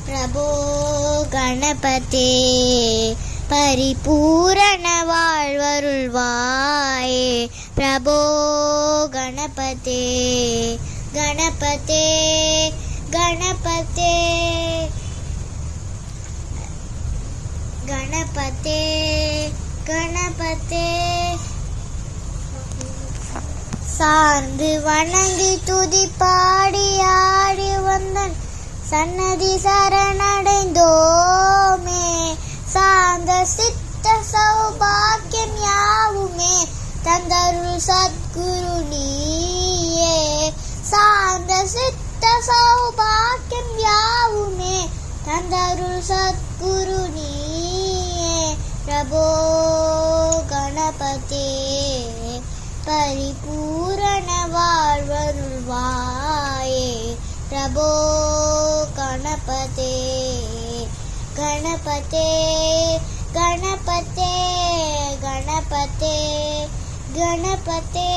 प्रभो गणपते परिपूर्ण வாழ்வருள்வாயே प्रभो गणपते गणपते गणपते गणपते गणपते சார்ந்து வணங்கி துதி பாடி ஆடி வந்தன் சன்னதி சரணடைந்தோமே சாந்த சித்த சௌபாக்கியம் யாவுமே தந்தருள் சத்குரு நீயே சாந்த சித்த சௌபாக்கியம் யாவுமே தந்தருள் சத்குரு நீயே பிரபோ கணபதே परिपूर्ण வாழ்வருள்வாயே प्रभो गणपते गणपते गणपते गणपते गणपते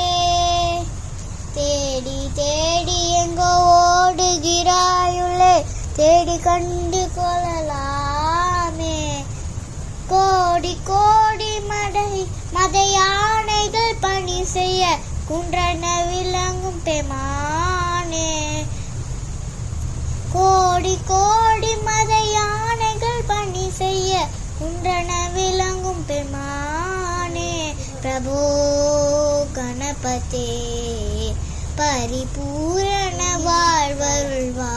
தேடி தேடி எங்கோ ஓடுகிறாயுள்ளே தேடி கண்டு கொள்ளலாமே கோடி கோடி மத யானைகள் பணி செய்ய குன்றன விளங்கும் பெமானே கோடி கோடி மத யானைகள் பணி செய்ய குன்றன விளங்கும் பெமானே பிரபோ கணபதே பரிபூரண வாழ்வருள்வாயே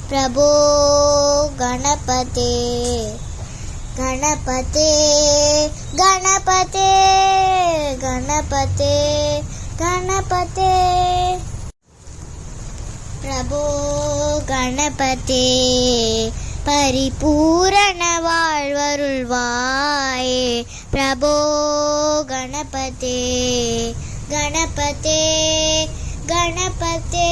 பிரபோ கணபதே गणपते गणपते गणपते गणपते प्रभो गणपते परिपूर्ण வாழ்வருள்வாயே प्रभो गणपते गणपते गणपते